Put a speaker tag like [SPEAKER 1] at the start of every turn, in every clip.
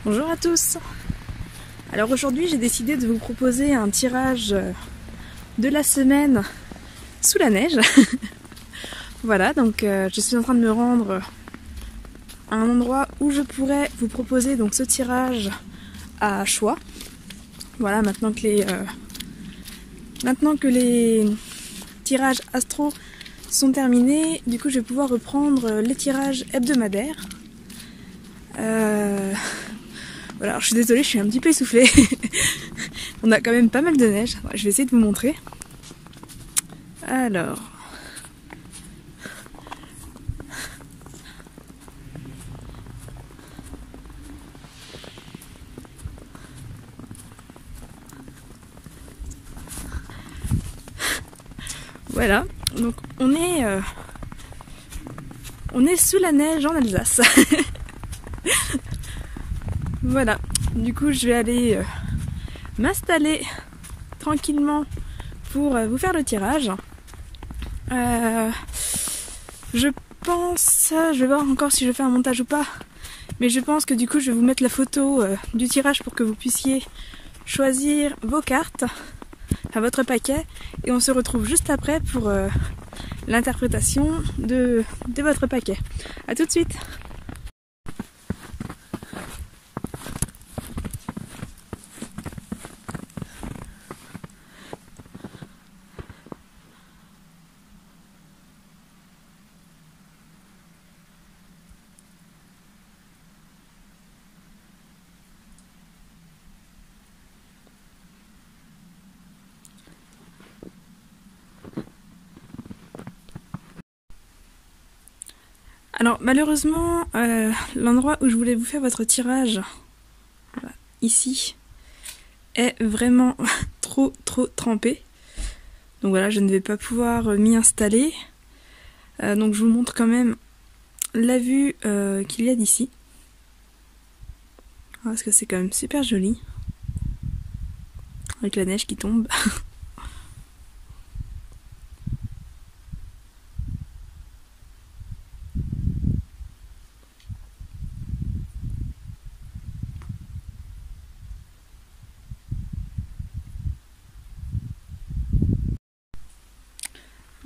[SPEAKER 1] Bonjour à tous. Alors aujourd'hui j'ai décidé de vous proposer un tirage de la semaine sous la neige. Voilà, donc je suis en train de me rendre à un endroit où je pourrais vous proposer donc ce tirage à choix. Voilà, maintenant que les tirages astro sont terminés, du coup je vais pouvoir reprendre les tirages hebdomadaires. Voilà, alors je suis désolée, je suis un petit peu essoufflée. On a quand même pas mal de neige. Je vais essayer de vous montrer. Alors. Voilà, donc on est sous la neige en Alsace. Voilà, du coup je vais aller m'installer tranquillement pour vous faire le tirage. Je pense, je vais voir encore si je fais un montage ou pas, mais je pense que du coup je vais vous mettre la photo du tirage pour que vous puissiez choisir vos cartes, enfin votre paquet, et on se retrouve juste après pour l'interprétation de votre paquet. A tout de suite. Alors malheureusement, l'endroit où je voulais vous faire votre tirage, voilà, ici, est vraiment trop trempé. Donc voilà, je ne vais pas pouvoir m'y installer. Donc je vous montre quand même la vue qu'il y a d'ici. Parce que c'est quand même super joli. Avec la neige qui tombe.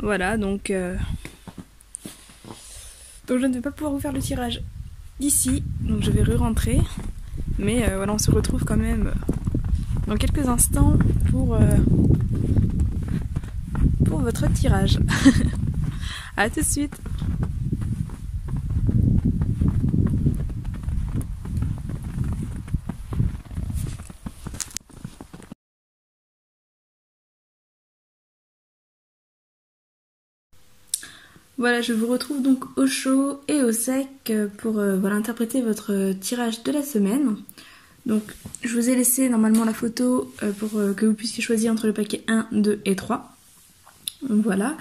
[SPEAKER 1] Voilà, donc je ne vais pas pouvoir vous faire le tirage d'ici, donc je vais re-rentrer. Mais voilà, on se retrouve quand même dans quelques instants pour votre tirage. A tout de suite. Voilà, je vous retrouve donc au chaud et au sec pour voilà, interpréter votre tirage de la semaine. Donc je vous ai laissé normalement la photo pour que vous puissiez choisir entre le paquet 1, 2 et 3. Donc voilà.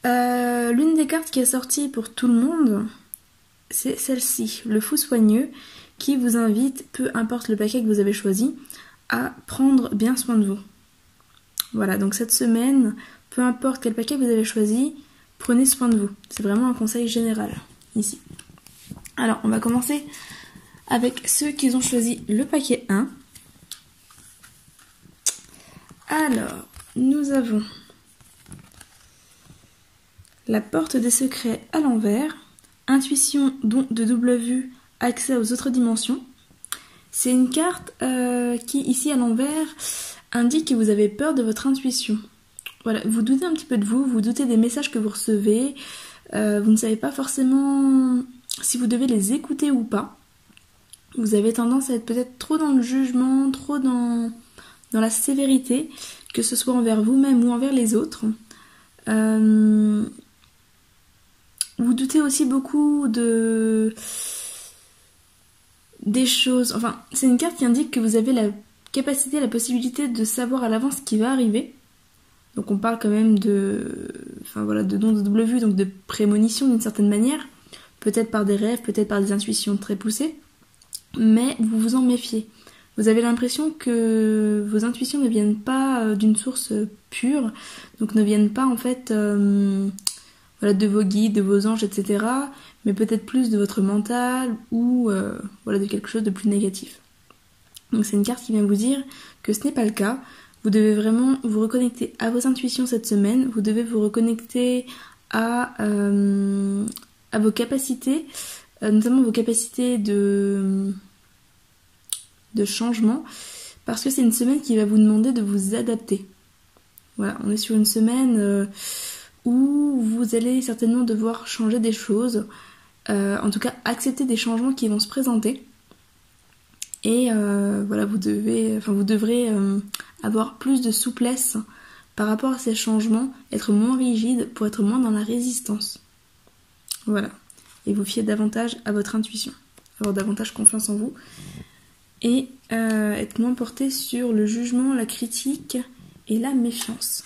[SPEAKER 1] L'une des cartes qui est sortie pour tout le monde, c'est celle-ci, le fou soigneux, qui vous invite, peu importe le paquet que vous avez choisi, à prendre bien soin de vous. Voilà, donc cette semaine, peu importe quel paquet vous avez choisi, prenez soin de vous. C'est vraiment un conseil général, ici. Alors, on va commencer avec ceux qui ont choisi le paquet 1. Alors, nous avons la porte des secrets à l'envers, intuition, don de double vue, accès aux autres dimensions. C'est une carte qui, ici à l'envers, indique que vous avez peur de votre intuition. Voilà, vous doutez un petit peu de vous, vous doutez des messages que vous recevez, vous ne savez pas forcément si vous devez les écouter ou pas. Vous avez tendance à être peut-être trop dans le jugement, trop dans la sévérité, que ce soit envers vous-même ou envers les autres. Vous doutez aussi beaucoup des choses. Enfin, c'est une carte qui indique que vous avez la capacité, la possibilité de savoir à l'avance ce qui va arriver. Donc on parle quand même de don de double vue, donc de prémonition d'une certaine manière, peut-être par des rêves, peut-être par des intuitions très poussées, mais vous vous en méfiez. Vous avez l'impression que vos intuitions ne viennent pas d'une source pure, donc ne viennent pas en fait de vos guides, de vos anges, etc., mais peut-être plus de votre mental ou voilà, de quelque chose de plus négatif. Donc c'est une carte qui vient vous dire que ce n'est pas le cas. Vous devez vraiment vous reconnecter à vos intuitions cette semaine. Vous devez vous reconnecter à vos capacités, notamment vos capacités de changement, parce que c'est une semaine qui va vous demander de vous adapter. Voilà, on est sur une semaine où vous allez certainement devoir changer des choses, en tout cas accepter des changements qui vont se présenter. Et voilà, vous devrez avoir plus de souplesse par rapport à ces changements, être moins rigide pour être moins dans la résistance. Voilà. Et vous fiez davantage à votre intuition, avoir davantage confiance en vous et être moins porté sur le jugement, la critique et la méfiance.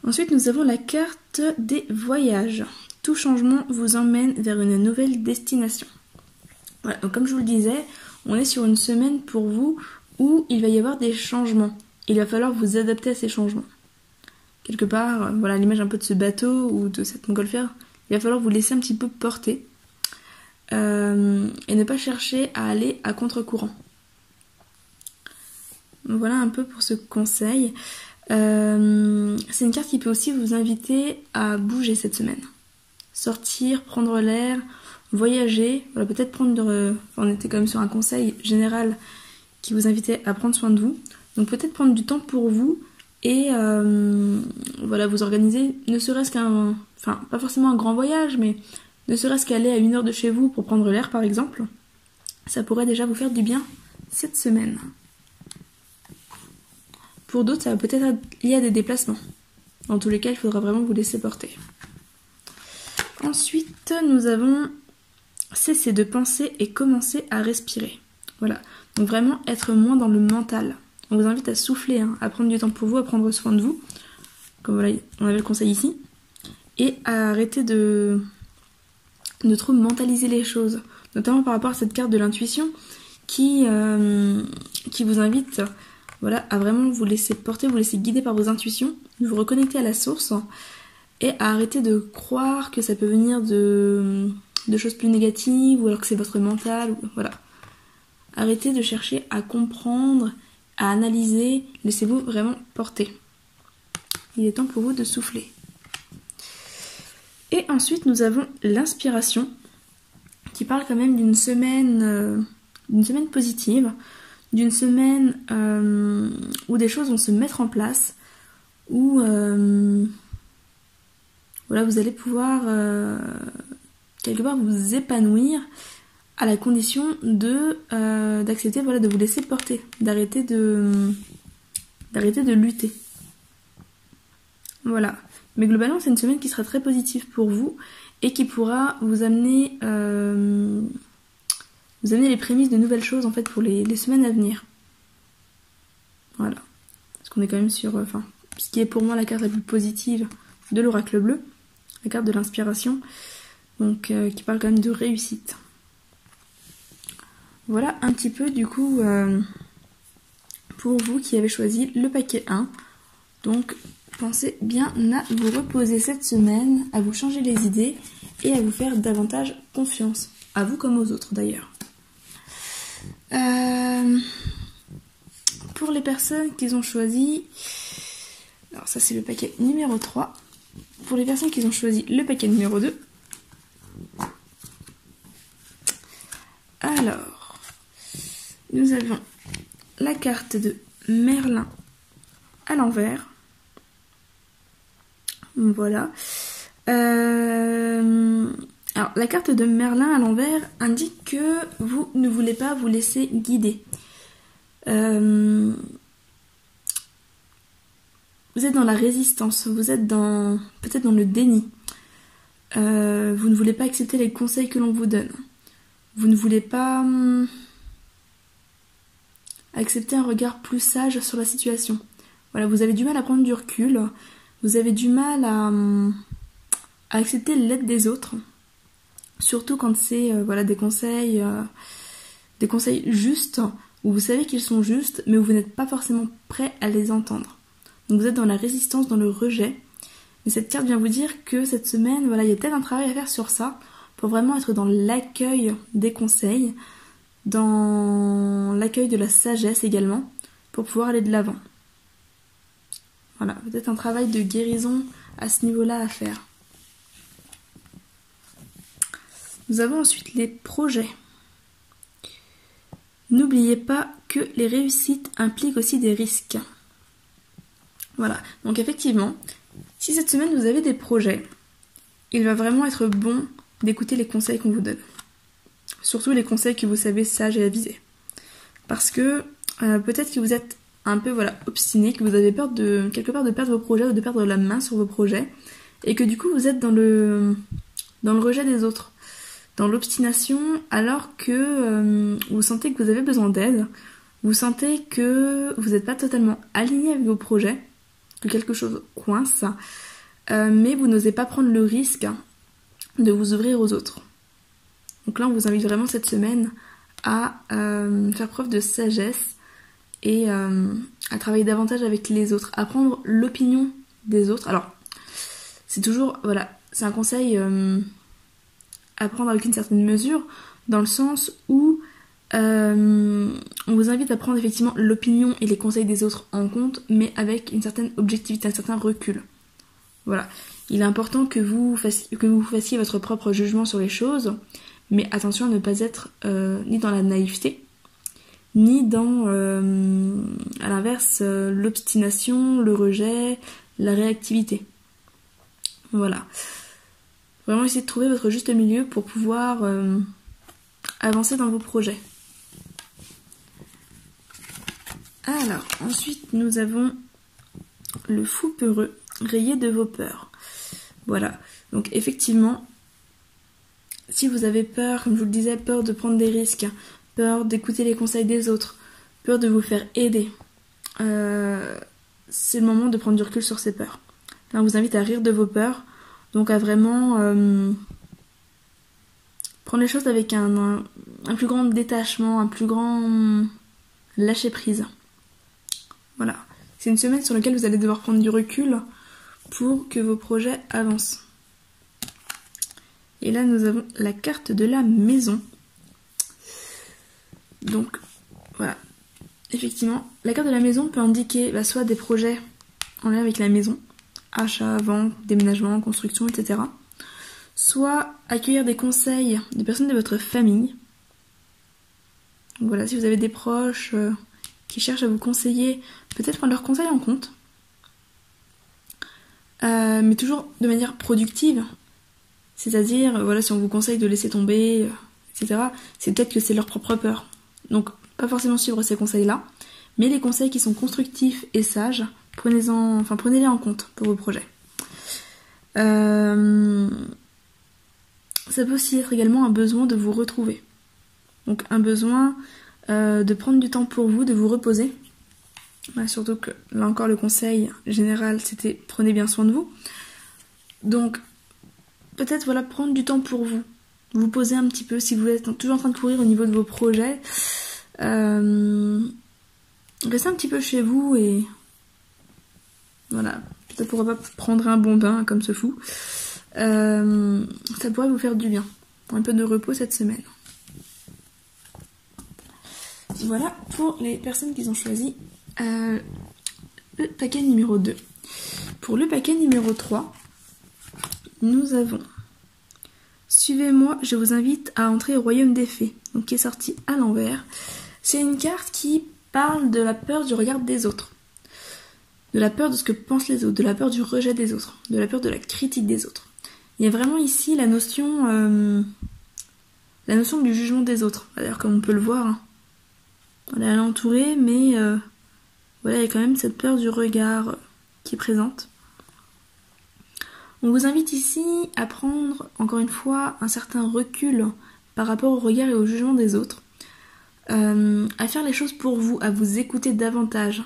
[SPEAKER 1] Ensuite, nous avons la carte des voyages. Tout changement vous emmène vers une nouvelle destination. Voilà, donc comme je vous le disais, on est sur une semaine pour vous où il va y avoir des changements. Il va falloir vous adapter à ces changements. Quelque part, voilà l'image un peu de ce bateau ou de cette montgolfière, il va falloir vous laisser un petit peu porter et ne pas chercher à aller à contre-courant. Voilà un peu pour ce conseil. C'est une carte qui peut aussi vous inviter à bouger cette semaine. Sortir, prendre l'air, voyager, voilà, peut-être prendre... on était quand même sur un conseil général qui vous invitait à prendre soin de vous. Donc peut-être prendre du temps pour vous et voilà, vous organiser, ne serait-ce qu'un... Enfin, pas forcément un grand voyage, mais ne serait-ce qu'aller à 1 heure de chez vous pour prendre l'air par exemple. Ça pourrait déjà vous faire du bien cette semaine. Pour d'autres, ça va peut-être être lié à des déplacements. Dans tous les cas, il faudra vraiment vous laisser porter. Ensuite, nous avons cesser de penser et commencer à respirer. Voilà. Donc vraiment être moins dans le mental. On vous invite à souffler, à prendre du temps pour vous, à prendre soin de vous. Comme voilà, on avait le conseil ici. Et à arrêter de trop mentaliser les choses. Notamment par rapport à cette carte de l'intuition qui vous invite... Voilà, à vraiment vous laisser porter, vous laisser guider par vos intuitions, vous reconnecter à la source et à arrêter de croire que ça peut venir de choses plus négatives ou alors que c'est votre mental. Voilà. Arrêtez de chercher à comprendre, à analyser, laissez-vous vraiment porter. Il est temps pour vous de souffler. Et ensuite nous avons l'inspiration qui parle quand même d'une semaine positive, d'une semaine où des choses vont se mettre en place, où voilà, vous allez pouvoir quelque part vous épanouir à la condition d'accepter, voilà, de vous laisser porter, d'arrêter de lutter. Voilà. Mais globalement, c'est une semaine qui sera très positive pour vous et qui pourra vous amener les prémices de nouvelles choses en fait pour les semaines à venir. Voilà. Parce qu'on est quand même sur ce qui est pour moi la carte la plus positive de l'oracle bleu, la carte de l'inspiration, donc qui parle quand même de réussite. Voilà un petit peu du coup pour vous qui avez choisi le paquet 1. Donc pensez bien à vous reposer cette semaine, à vous changer les idées et à vous faire davantage confiance, à vous comme aux autres d'ailleurs. Pour les personnes qui ont choisi, alors ça c'est le paquet numéro 3, pour les personnes qui ont choisi le paquet numéro 2, alors nous avons la carte de Merlin à l'envers, voilà. Alors, la carte de Merlin à l'envers indique que vous ne voulez pas vous laisser guider. Vous êtes dans la résistance, vous êtes peut-être dans le déni. Vous ne voulez pas accepter les conseils que l'on vous donne. Vous ne voulez pas accepter un regard plus sage sur la situation. Voilà, vous avez du mal à prendre du recul, vous avez du mal à accepter l'aide des autres. Surtout quand c'est des conseils justes, où vous savez qu'ils sont justes, mais où vous n'êtes pas forcément prêt à les entendre. Donc vous êtes dans la résistance, dans le rejet. Mais cette carte vient vous dire que cette semaine, voilà, il y a peut-être un travail à faire sur ça, pour vraiment être dans l'accueil des conseils, dans l'accueil de la sagesse également, pour pouvoir aller de l'avant. Voilà, peut-être un travail de guérison à ce niveau-là à faire. Nous avons ensuite les projets. N'oubliez pas que les réussites impliquent aussi des risques. Voilà, donc effectivement, si cette semaine vous avez des projets, il va vraiment être bon d'écouter les conseils qu'on vous donne. Surtout les conseils que vous savez sages et avisés. Parce que peut-être que vous êtes un peu obstiné, que vous avez peur quelque part de perdre vos projets ou de perdre la main sur vos projets, et que du coup vous êtes dans le rejet des autres, dans l'obstination, alors que vous sentez que vous avez besoin d'aide, vous sentez que vous n'êtes pas totalement aligné avec vos projets, que quelque chose coince, mais vous n'osez pas prendre le risque de vous ouvrir aux autres. Donc là, on vous invite vraiment cette semaine à faire preuve de sagesse et à travailler davantage avec les autres, à prendre l'opinion des autres. Alors, c'est toujours, c'est un conseil à prendre avec une certaine mesure, dans le sens où on vous invite à prendre effectivement l'opinion et les conseils des autres en compte, mais avec une certaine objectivité, un certain recul. Voilà. Il est important que vous fassiez votre propre jugement sur les choses, mais attention à ne pas être ni dans la naïveté, ni dans, à l'inverse, l'obstination, le rejet, la réactivité. Voilà. Vraiment essayer de trouver votre juste milieu pour pouvoir avancer dans vos projets. Alors, ensuite, nous avons le fou peureux, rayé de vos peurs. Voilà. Donc, effectivement, si vous avez peur, comme je vous le disais, peur de prendre des risques, peur d'écouter les conseils des autres, peur de vous faire aider, c'est le moment de prendre du recul sur ces peurs. Là, on vous invite à rire de vos peurs, donc à vraiment prendre les choses avec un plus grand détachement, un plus grand lâcher prise. Voilà. C'est une semaine sur laquelle vous allez devoir prendre du recul pour que vos projets avancent. Et là, nous avons la carte de la maison. Donc, voilà. Effectivement, la carte de la maison peut indiquer soit des projets en lien avec la maison, achat, vente, déménagement, construction, etc. Soit accueillir des conseils de personnes de votre famille. Donc voilà, si vous avez des proches qui cherchent à vous conseiller, peut-être prendre leurs conseils en compte. Mais toujours de manière productive. C'est-à-dire, si on vous conseille de laisser tomber, etc., c'est peut-être que c'est leur propre peur. Donc, pas forcément suivre ces conseils-là, mais les conseils qui sont constructifs et sages, prenez-les en compte pour vos projets. Ça peut aussi être également un besoin de vous retrouver. Donc, un besoin de prendre du temps pour vous, de vous reposer. Surtout que, là encore, le conseil général, c'était prenez bien soin de vous. Donc, peut-être prendre du temps pour vous. Vous poser un petit peu si vous êtes toujours en train de courir au niveau de vos projets. Restez un petit peu chez vous et voilà. Peut-être pourquoi pas prendre un bon bain comme ce fou. Ça pourrait vous faire du bien. Un peu de repos cette semaine. Voilà pour les personnes qui ont choisi le paquet numéro 2. Pour le paquet numéro 3, nous avons Suivez-moi, je vous invite à entrer au royaume des fées, donc qui est sorti à l'envers. C'est une carte qui parle de la peur du regard des autres, de la peur de ce que pensent les autres, de la peur du rejet des autres, de la peur de la critique des autres. Il y a vraiment ici la notion du jugement des autres. D'ailleurs, comme on peut le voir, on est entouré, mais il y a quand même cette peur du regard qui est présente. On vous invite ici à prendre, encore une fois, un certain recul par rapport au regard et au jugement des autres, à faire les choses pour vous, à vous écouter davantage,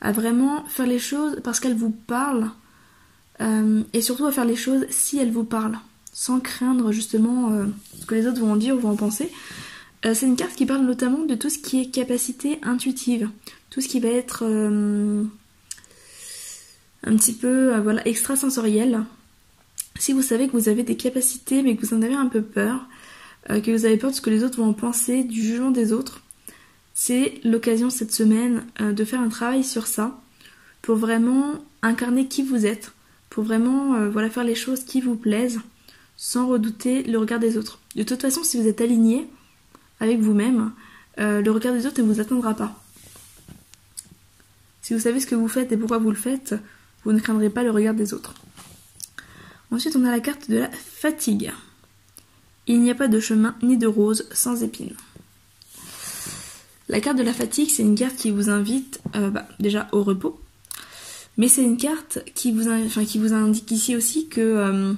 [SPEAKER 1] à vraiment faire les choses parce qu'elles vous parlent, et surtout à faire les choses si elles vous parlent, sans craindre justement ce que les autres vont en dire ou vont en penser. C'est une carte qui parle notamment de tout ce qui est capacité intuitive, tout ce qui va être un petit peu voilà, extrasensoriel. Si vous savez que vous avez des capacités mais que vous en avez un peu peur, que vous avez peur de ce que les autres vont en penser, du jugement des autres, c'est l'occasion cette semaine de faire un travail sur ça pour vraiment incarner qui vous êtes, pour vraiment voilà, faire les choses qui vous plaisent sans redouter le regard des autres. De toute façon, si vous êtes aligné avec vous-même, le regard des autres ne vous atteindra pas. Si vous savez ce que vous faites et pourquoi vous le faites, vous ne craindrez pas le regard des autres. Ensuite, on a la carte de la fatigue. Il n'y a pas de chemin ni de rose sans épines. La carte de la fatigue, c'est une carte qui vous invite déjà au repos, mais c'est une carte qui vous indique ici aussi que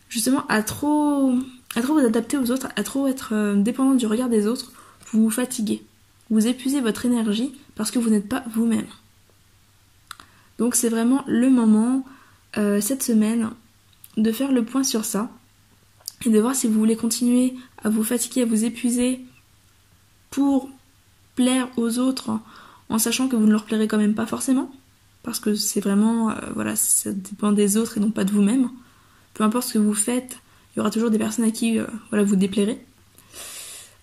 [SPEAKER 1] justement à trop vous adapter aux autres, à trop être dépendant du regard des autres, vous vous fatiguez, vous épuisez votre énergie parce que vous n'êtes pas vous-même. Donc c'est vraiment le moment cette semaine de faire le point sur ça et de voir si vous voulez continuer à vous fatiguer, à vous épuiser pour plaire aux autres en sachant que vous ne leur plairez quand même pas forcément, parce que c'est vraiment voilà, ça dépend des autres et non pas de vous-même. Peu importe ce que vous faites, il y aura toujours des personnes à qui voilà, vous déplairez.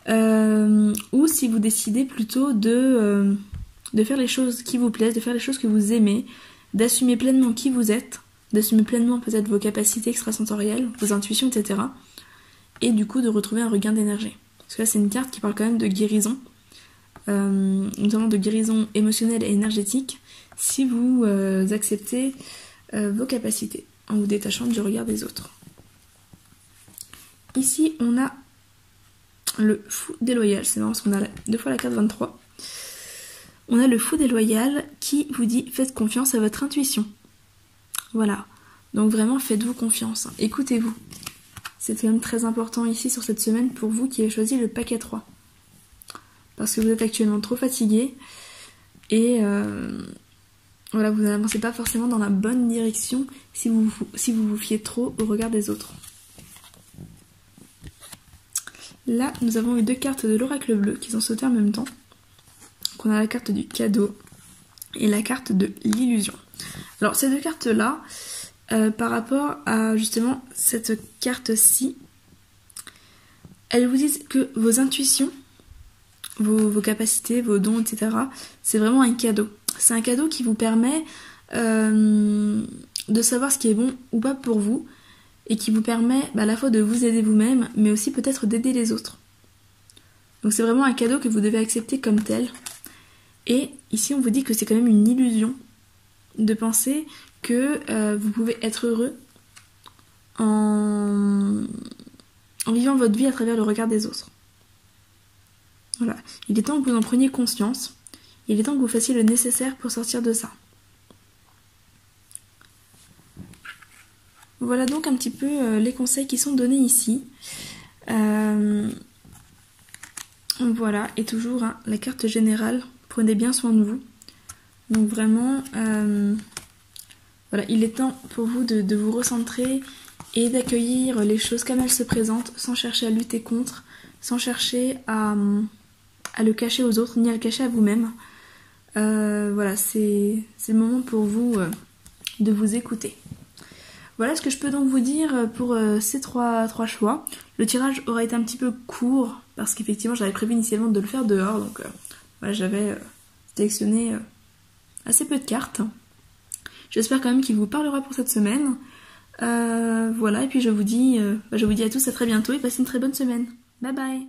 [SPEAKER 1] Ou si vous décidez plutôt de faire les choses qui vous plaisent, de faire les choses que vous aimez, d'assumer pleinement qui vous êtes, d'assumer pleinement peut-être vos capacités extrasensorielles, vos intuitions, etc. Et du coup de retrouver un regain d'énergie. Parce que là c'est une carte qui parle quand même de guérison, notamment de guérison émotionnelle et énergétique, si vous acceptez vos capacités en vous détachant du regard des autres. Ici on a le fou déloyal, c'est marrant parce qu'on a deux fois la carte 23. On a le fou déloyal qui vous dit faites confiance à votre intuition. Voilà, donc vraiment faites-vous confiance, écoutez-vous. C'est quand même très important ici sur cette semaine pour vous qui avez choisi le paquet 3. Parce que vous êtes actuellement trop fatigué et voilà, vous n'avancez pas forcément dans la bonne direction si vous vous fiez trop au regard des autres. Là, nous avons eu deux cartes de l'oracle bleu qui sont sautées en même temps. Donc on a la carte du cadeau et la carte de l'illusion. Alors ces deux cartes-là, par rapport à justement cette carte-ci, elles vous disent que vos intuitions, vos capacités, vos dons, etc., c'est vraiment un cadeau. C'est un cadeau qui vous permet de savoir ce qui est bon ou pas pour vous et qui vous permet à la fois de vous aider vous-même, mais aussi peut-être d'aider les autres. Donc c'est vraiment un cadeau que vous devez accepter comme tel. Et ici on vous dit que c'est quand même une illusion de penser que vous pouvez être heureux en vivant votre vie à travers le regard des autres. Voilà. Il est temps que vous en preniez conscience. Il est temps que vous fassiez le nécessaire pour sortir de ça. Voilà donc un petit peu les conseils qui sont donnés ici. Voilà, et toujours la carte générale. Prenez bien soin de vous. Donc vraiment, voilà, il est temps pour vous de vous recentrer et d'accueillir les choses comme elles se présentent, sans chercher à lutter contre, sans chercher à le cacher aux autres, ni à le cacher à vous-même. Voilà, c'est le moment pour vous de vous écouter. Voilà ce que je peux donc vous dire pour ces trois choix. Le tirage aura été un petit peu court, parce qu'effectivement j'avais prévu initialement de le faire dehors, donc voilà, j'avais sélectionné assez peu de cartes. J'espère quand même qu'il vous parlera pour cette semaine. Voilà, et puis je vous dis à tous à très bientôt et passez une très bonne semaine. Bye bye.